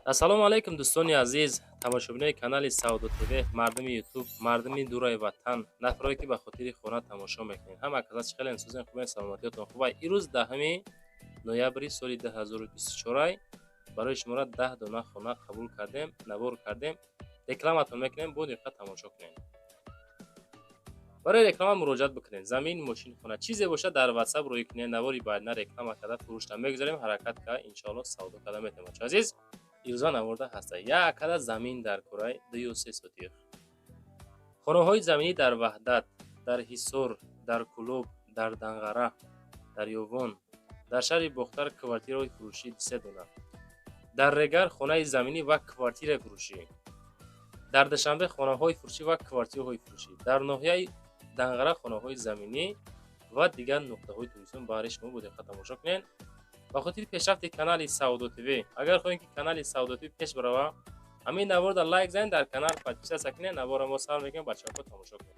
ассалому алайкум дӯстони азиз, тамошобинони канали Саудо ТВ, мардуми ютуб, мардуми дураи ватан, нафаре ки ба хотири хона тамошо мекунед. Ҳама казас чиқелен сӯзен хубен саломатиётон хубай. Ирӯз 10 ноябри соли 2024 барои шуморо 10 дона хона қабул кардем, набор кардем. Рекламатон мекунем, бо диққат тамошо кунед. барои реклама муроҷиат бикунед. Замин, мошин, хона чизе боша дар WhatsApp рӯй кунед, навори байдна реклама карда фурӯшта мегузорем, ҳаракат карда иншоалло савдо карда метавонем. Бачаҳо азиз, ирӯза наворда ҳаста. Як кадат замин дар кураи 2-3 сотиқ. хонаҳои заминӣ дар Ваҳдат, дар Ҳисор, дар Кӯлоб, дар Данғара, дар Ёвон, дар шаҳри Бохтар квартираҳои фурӯшӣ 3 дона. дар Регар хонаи заминӣ ва квартираи фурӯшӣ. дар Душанбе хонаҳои фурӯшӣ ва квартираҳои фурӯшӣ. дар ноҳияи Данғара хонаҳои заминӣ ва дигар нуқтаҳои туристӣ. Баъри шумо бо диққат тамошо кунед. ба хотири пешрафти канали Саудо ТВ, агар хоҳед ки канали Саудо ТВ пеш барава, ҳамин наворда лайк занед, дар канал подписатсия кунед, навора мо сар мекунем, бачаҳо тамошо кунед.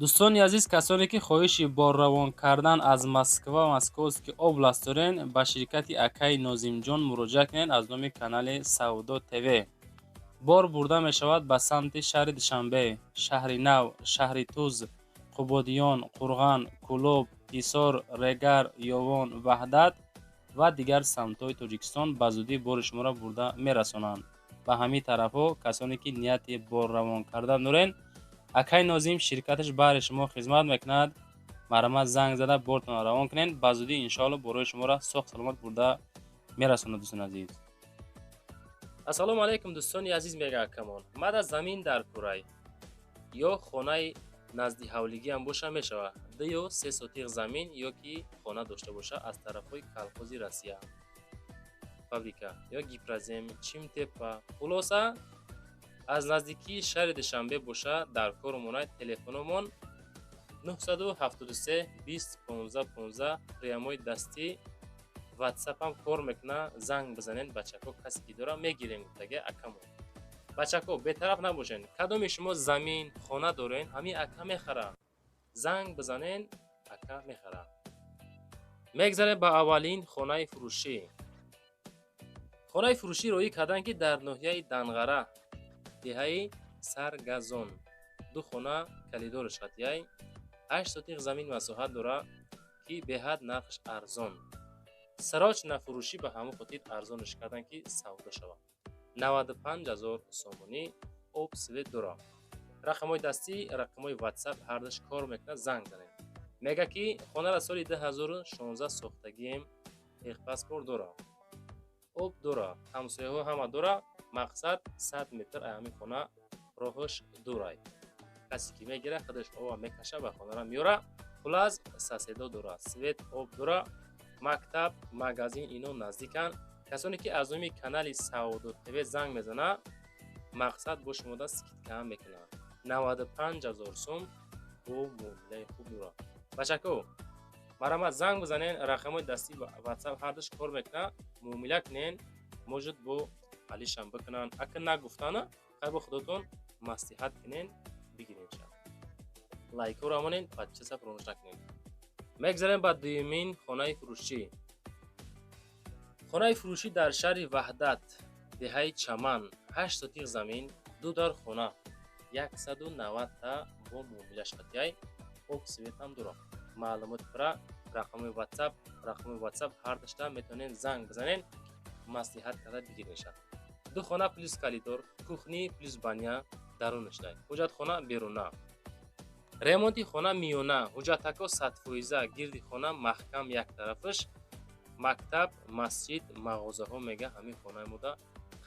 дӯстони азиз, касоне ки хоҳиши бор равон кардан аз Москва ва Московский област дорен, ба ширкати Акаи Нозимҷон муроҷиат кунед аз номи канали Саудо ТВ. бор бурда мешавад ба самти шаҳри Душанбе, шаҳри Нав, шаҳри Туз, Қубодиён, Қурған, Кӯлоб, Ҳисор, Регар, Ёвон, Ваҳдат ва дигар самтҳои Тоҷикистон ба зудӣ бори шуморо бурда мерасонанд. ба ҳамин тарафҳо касоне ки нияти бор равон кардан дорен, Акаи Нозим ширкаташ баҳри шумо хизмат мекунад. марҳамат занг зада бортон равон кунед, ба зудӣ иншоалло борои шуморо соҳ саломат бурда мерасонад. дӯстони азиз, ассалому алайкум дӯстони азиз, мега акамон, мада замин дар курай ё хонаи назди ҳавлигӣ ам боша мешава. 2-3 сотиқ замин ё ки хона дошта боша аз тарафҳои колхози Россия, фабрика ё Гипрозем, Чимтепа, хулоса аз наздикии шаҳри Душанбе боша дар кор монад. телефономон 973 20 15 15, приямои дастӣ WhatsApp ам кор мекуна. занг бизанед, бачако касе ки дора мегирем. гуфтага акамон, бачако бетараф набошен. кадоми шумо замин, хона дорен, ҳамин ака мехара. занг бизанен, ака мехара. мегзарем ба аввалин хонаи фурӯшӣ. хонаи фурӯшӣ роӣ кардан ки дар ноҳияи Данғара, диҳаи Саргазон, ду хона калидориш хатияй 8 сотиқ замин масоҳат дора ки беҳад нархш арзон. сарочна фурӯшӣ ба ҳамон хотир арзонаш кардан ки савдо шавад. 95,000 сомонӣ об свет дора. рақамҳои дастӣ, рақамҳои WhatsApp ҳардаш кор мекунад. занг занед. мега ки хонара соли 2016 сохтагием, техпаспорт дора, об дора, ҳамсояҳо ҳама дора. мақсад 100 метр аз ҳамин хона роҳаш дурай. касе ки мегира худаш оба мекаша ба хонара меёра. хулас соседо дора, свет, об дора. мактаб, магазин ино наздикан. касоне ки аз номи канали Саудо ТВ занг мезана, мақсад бо шумода скидка мекуна. 95,000 сом бо муомилаи хуб дора. бачако, марҳамат занг бизанен, рақамҳои дастӣ WhatsApp ҳардаш кор мекуна. муомила кунен, можид бо алишам бикунан. ака нагуфтана, хай бо худотон маслиҳат кунен, бигирен шад. лайко рамонен, подписатсия фаромӯш накунен. мегзарем ба дуюмин хонаи фурӯшӣ. хонаи фурӯшӣ дар шаҳри Ваҳдат, диҳаи Чаман, 8 сотиқ замин, 2 дар хона, 190 та бо муомилаш хатияй, об светам дора. маълумоти пура, рақамҳои WhatsApp ҳардашта метавонен занг бизанен, маслиҳат карда бигирен шад. 2 хона плюс калидор, кухни плюс баня дарунаштай, ҳуҷҷатхона беруна. ремонти хона миёна, ҳуҷҷатако 100%, гирди хона маҳкам як тарафаш, мактаб, масҷид, мағозаҳо мега ҳамин хонаи мода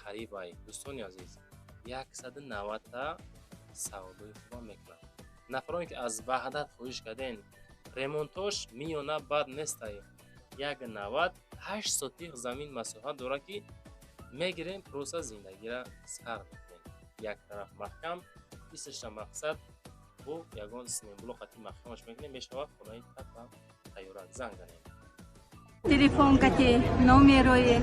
қарибай. дӯстони азиз, 190 та савдои хуба мекунад. нафароне ки аз Ваҳдат хоҳиш карден, ремонтош миёна бад нестай. 190, 8 сотиқ замин масоҳат дора ки мегирем, просто зиндагиро сар мекунем. як тараф маҳкам, исташта мақсад бо ягон синемблок хати маҳкамаш мекунем, мешавад хонаи тапа тайёра. занг занем. تلفن کتی نمیروی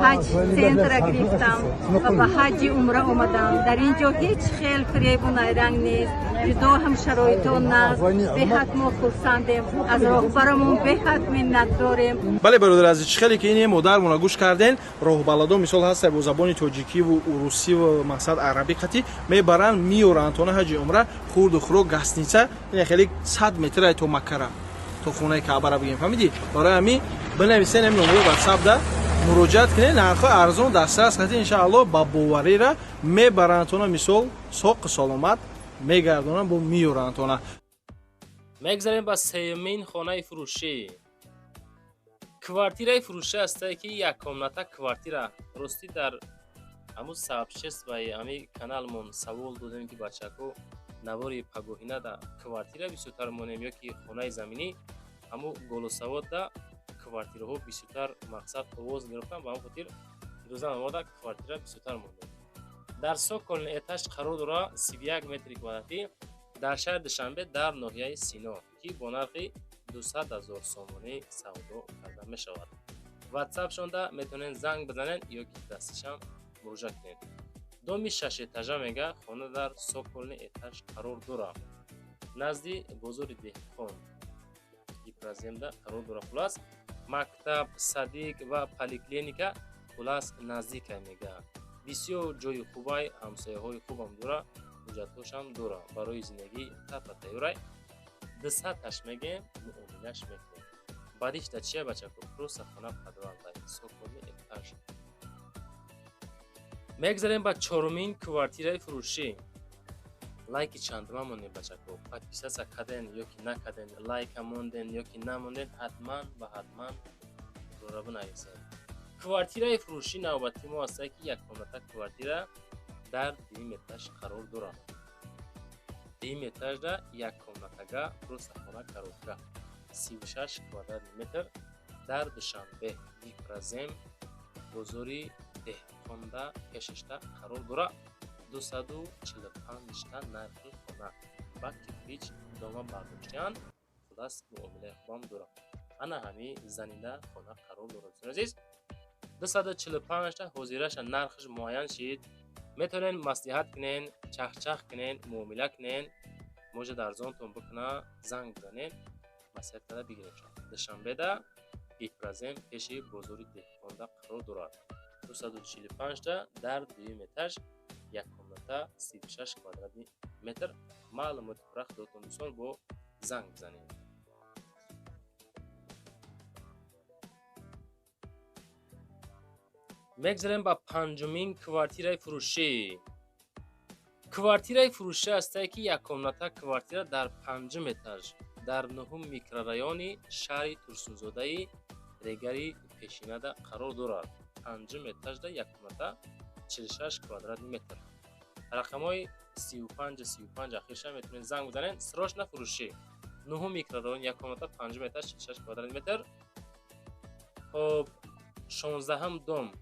حج سنتر گرفتم و به حج عمره اومدم. در اینجا هیچ خیل فریب و نیرنگ نیست. جدا هم شرایطون نست. به حد ما خرسندیم. از راهبرمون به حد منت داریم. بله برادر عزیز، خیلی که این مادرمون گوش کردین. راهبردان مثال هست با زبان تاجیکی و روسی و مقصد عربی قتی میبرن میورن تا حج عمره خورد و خورو گسنیچه. این خیلی 100 متر تا مکه را تو خونه کعبه را بگیم. فهمیدی؟ برای همین بنویسین این نمره واتساپ ده مراجعت کنین. نرخ ارزون دسترس قتی ان شاء الله با باوری را میبرن تا مثال سوق سلامت میگردونن با میورن تا. میگذاریم با سیمین خانه فروشی. کوارتیرای فروشی است که یک کامناتا کوارتیرا راستی در همون سابشست و همین کانالمون سوال دادیم که بچه‌ها نواری پگوهینه دا کوارتیرا بیشتر مونیم یا که خانه زمینی همون گلوسواد دا کوارتیرها بیشتر مقصد آواز گرفتن با هم خاطر روزانه ما دا کوارتیرا بیشتر مونده. در سوکل اتش قرار داره 31 متر کوادراتی در شهر دوشنبه در ناحیه سینا که با نرخ 200,000 سومانی سودا کرده می شود. واتساپ شونده میتونین زنگ بزنین یا که دستشم مراجعه کنین. دومی 6 اتاژه میگه خانه در سوکل اتاژ قرار داره نزدی بازار دهقان ابراهیم قرار داره. خلاص مکتب صدیق و پلیکلینیکا خلاص نزدیک میگه. بسیار جای خوبای همسایه های خوبم داره. حجتش هم داره برای زندگی تا تیورای 200 میگه معاملش میکنه. بعدش تا چیه بچه کو پروس خونه پدران داری سوکل اتاژ. میگذاریم با چهارمین کوارتیرای فروشی. لایک چندم مونده بچه کو پادپیسا کردن یا که نکردن لایک موندن یا که نموندن حتما و حتما رو بنویسید. کوارتیرای فروشی نوبتی ما است که یک کامناتا کوارتیرا در دویم اتاژ قرار داره. دویم اتاژ دا یک کامناتاگا پروس خانه کاروکا 36 کوادرات متر در دوشنبه ابراهیم بازاری دهقان کششتا قرار داره. 245 تا نرخ خانه با کیفیچ دوما برداشتن خلاص معامله خوبم داره. انا همی زنیده خانه قرار داره. عزیز 245 تا حضورش نرخش معین شید. میتونین مصلحت کنین، چخ کنین، معامله کنین، موجه درزانتون بکنه، زنگ بزنین، مصلحت کنه بگیرین. دوشنبه دا ابراهیم پیش بازاری دهقان قرار داره. 245 تا در دویم اتاژ یک کامناتا 36 کوادرات متر. معلومات پرخ دوتون مثال با زنگ بزنین. میگذاریم با پنجمین کوارتیرای فروشی. کوارتیرای فروشی است که یک کامناتا کوارتیرا در 5 اتاژ در 9 میکرورایون شهر ترسونزاده ریگری پیشینه قرار دارد. 5 اتاژ دا یک کامناتا 46 کوادرات متر. رقمای 35 اخیرش هم میتونین زنگ بزنین. سراش نفروشی 9 میکرورایون یک کامناتا 5 اتاژ 46 کوادرات متر. خب 16 هم دوم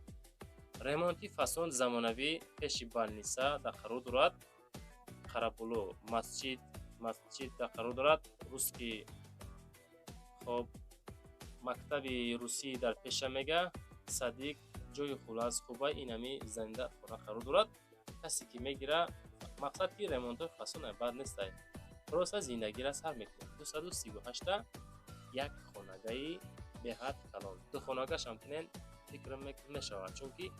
ремонти фасон замонавӣ пеши балниса дар қарор дорад. қарабулу масҷид дар қарор дорад. русски хоб мактаби русӣ дар пеша мега. садиқ ҷои хулас хуба инами занда хона қарор дорад. касе ки мегира мақсад ки ремонтои фасон бад нестай просто зиндагира сар мекунад. 238 та як хонагаи беҳад калон. ду хонагашам кунен фикр мешавад чунки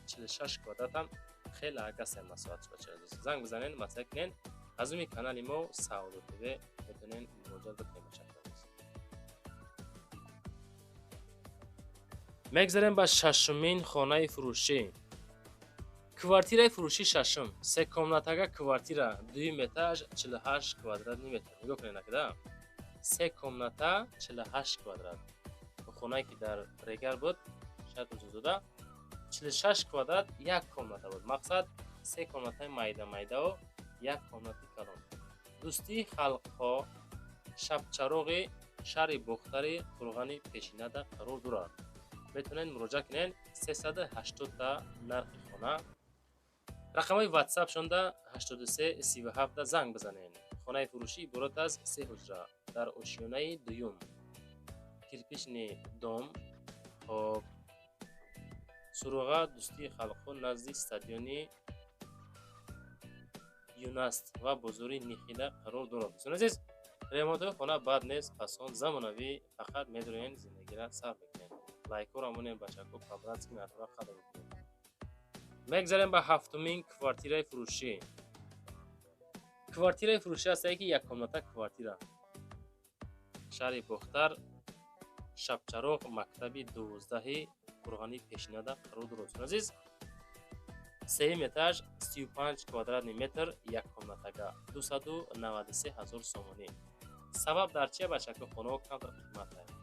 46 квадрат هم خیلی اگه مساعد شد. زنگ بزنین مطلع کنین. از اون کانال ما سعودو تیوی میتونین مراجعه بکنین. میگذاریم با ششمین خانه فروشی. کوارتیرای فروشی ششم. سه کامناتاگا کوارتیرا 2 اتاژ 48 کوادرات متر. نگاه کنین نکده. سه کامناتا 48 کوادرات. خانه‌ای که در ریگر بود شاید وجود 46 کوادرات یک کامناتا بود. مقصد سه کامناتای майда و یک کامناتی کلان. دوستی خلق‌ها شبچراغ شهر بختر قرغانی پیشینه در قرار دارد. میتونین مراجعه کنین. 380 تا نرخ خانه. رقمای واتساپ شونده 83 37 زنگ بزنین. خانه فروشی عبارت از 3 حجره در آشیانه دوم. کیرپیچ دوم خب суруға дӯстии халқу назди стадиони юнаст ва бозори нихида қарор дорад. Дӯстон азиз, ремонтҳои хона бад нест, асон, замонавӣ, фақат медорен зиндагиро сар бикунед. Лайкҳоро монем бачаҳко пабратски меатора қадр бикунед. мегзарем ба ҳафтумин квартираи фурӯшӣ. квартираи фурӯшӣ ҳастае ки яккомната квартира. шаҳри Бохтар, Шабчароғ, мактаби 12-и Қурғани Пешинада қарор дорад. Дӯстон азиз, 3 этаж, 35 квадратный метр, яккомнатага 293 000 сомонӣ. сабаб дар чия бачаҳко хонаҳо камтар қимат аст?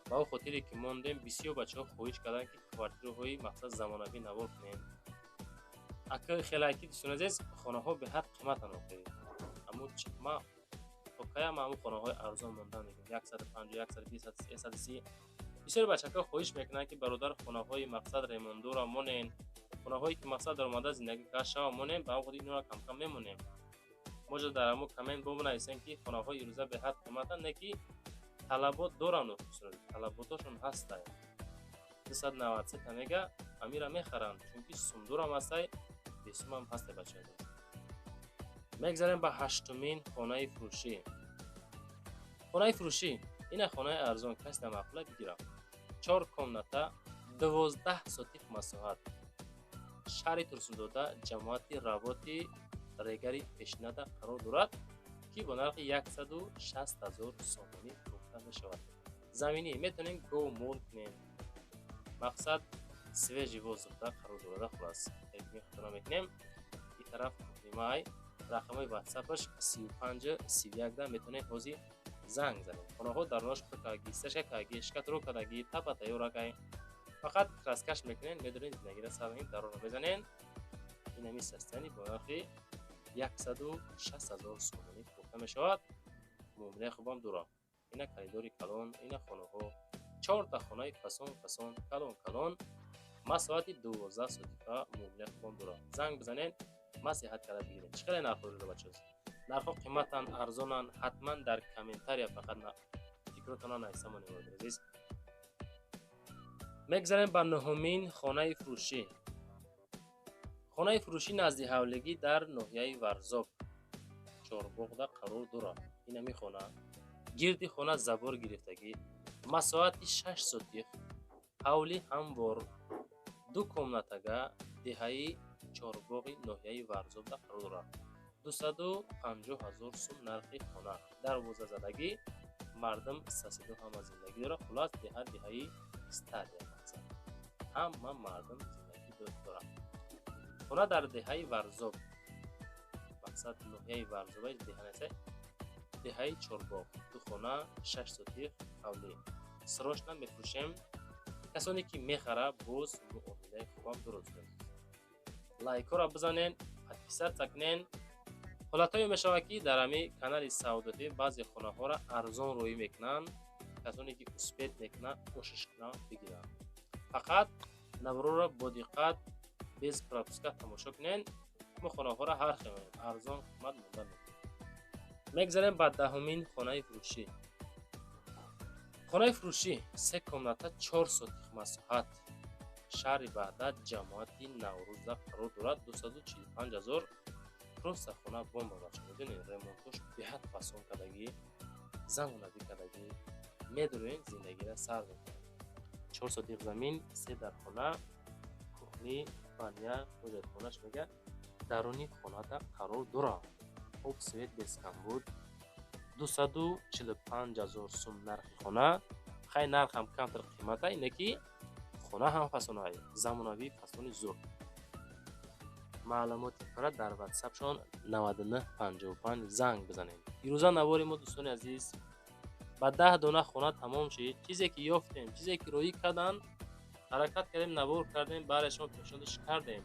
ба ӯ хотире ки мондем бисёр бачаҳо хоҳиш карданд ки квартираҳои мақсад замонавӣ навор кунем. Акаи хелайки дӯстон азиз, хонаҳо беҳад қиматанд охир. Аммо ма окаям аммо хонаҳои арзон мондан мегӯям 150, 120, 330. бисёр бачаҳко хоҳиш мекунанд ки бародар хонаҳои мақсад ремондора монен, хонаҳое ки мақсад дар омада зиндагӣ кард шава монем, ба ҳамон хотир инҳоро камкам мемонем. Можа дар ҳамон коммент бинависем ки хонаҳои ирӯза беҳад қиматанд, не ки талабот доранд. Талаботошон ҳастанд. 293 тамега амира мехаранд, чунки сумдорам ҳастай, бесумам ҳастай бачаҳо. мегзарем ба ҳаштумин хонаи фурӯшӣ. хонаи фурӯшӣ ина хонаи арзон, каси намақбула бигирам. 4 комната, 12 сотих масоҳат. шаҳри Турсундода, ҷамоати Работи Регари Пешинада қарор дорад, ки бо нархи 160 000 сомонӣ фурӯхта мешавад. заминӣ метавонем гов мол кунем. мақсад свежи воздухда қарор дорада. хулас хатона мекунем. ин тараф май рақамои ватсапаш 35 31 да метавонем ҳозир занг занем. хонаҳо дар нош каги, сешка каги, шкатро кадаги, тапа тайёракай. фақат краскаш мекунен, медорен зиндагиро сарванги дарора мезанен. инами састани бо нархи 160 000 сомонӣ фурӯхта мешавад. муомилаи хубам дорад. ина коридори калон, ина хонаҳо 4 та хонаи фасон калон масоҳати 12 сотиха муомилаи хубам дорад. занг бизанен, масиҳат карда бигирен. чӣ қадар нархҳо дорад бачаҳо? нархҳо қиматанд, арзонанд? ҳатман дар комментария фақат фикротонро нависта монем азиз. мегзарем ба нуҳумин хонаи фурӯшӣ. хонаи фурӯшӣ назди ҳавлигӣ дар ноҳияи Варзоб, Чорбоғда қарор дорад. инами хона гирди хона забор гирифтагӣ, масоҳати 6 сотих, ҳавли ҳамвор, 2 комнатага, деҳаи Чорбоғи ноҳияи Варзобда қарор дорад. 250 000 сум нархи хона. дарвозазадагӣ, мардум сасиду ҳама зиндагӣ дорад. хулас деҳаи стадия мақсад. ҳама мардум зиндагӣ дорад. хона дар деҳаи Варзоб, мақсад ноҳияи Варзоба деҳа нест, деҳаи Чорбоғ, 2 хона, 6 сотих, ҳавлӣ. срочно мефурӯшем. касоне ки мехара боз муомилаи хубам дорад. лайкҳоро бизанен, подписатсия кунен. ҳолатҳое мешавад ки дар ҳами канали Саудатӣ баъзе хонаҳоро арзон роӣ мекунанд. касоне ки успеҳ мекунанд, кӯшишкуна бигиранд. фақат навороро бо диққат без пропуска тамошо кунен. мо хонаҳоро ҳар хел арзон қимат монда мекунем. мегзарем ба даҳумин хонаи фурӯшӣ. хонаи фурӯшӣ 3 комната, 4 сотих масоҳат. шаҳри Баҳдад, ҷамоати Наврӯзда қарор дорад. 245 000. просто хона бомба бачаҳо. бинед ремонтош беҳад фасон кардагӣ, замонавӣ кардагӣ, медорен зиндагиро сар мекунад. 4 сотих замин, 3 дар хона, кухни, баня, ҳоҷатхонаш мега даруни хонада қарор дорад. об свет без камбуд. 245 000 сум нархи хона. хай нархам камтар қимата, ине ки хона ҳам фасонаи замонавӣ, фасони зур. маълумоти пара дар ватсапшон 9955 занг бизанед. ирӯза навори мо дӯстони азиз ба 10 дона хона тамом шид. чизе ки ёфтем, чизе ки роӣ карданд, ҳаракат кардем, навор кардем, барашон пешониш кардем.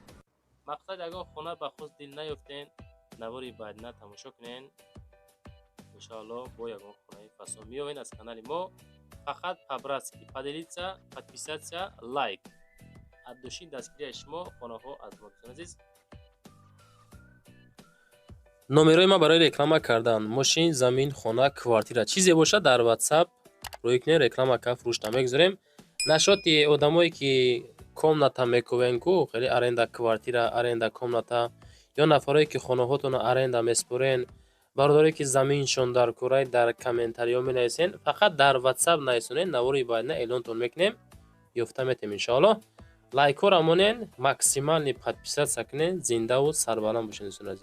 мақсад ягон хона ба худ дил наёфтен, навори баъдина тамошо кунен. иншоалло бо ягон хонаи фасон меоянд аз канали мо. фақат по-братски поделиться, подписаться, лайк. от души дастгирии шумо хонаҳо аз мо дӯстон азиз. номерои ма барои реклама кардан мошин, замин, хона, квартира чизе бошад дар WhatsApp рӯй кунед, реклама ка фурӯшта мегузорем. нашоти одамое ки комната мекувен ку хеле аренда квартира аренда комната ё нафарое ки хонаҳотонро аренда меспурен бародаре ки заминшон дар кӯрай дар комментариҳо менависен фақат дар WhatsApp нависонен навори байна эълонтон мекунем ёфта метем иншоаллоҳ лайкҳо рамонен максимални подписатсия кунен зиндаву сарбаланд бошед дӯстони азиз.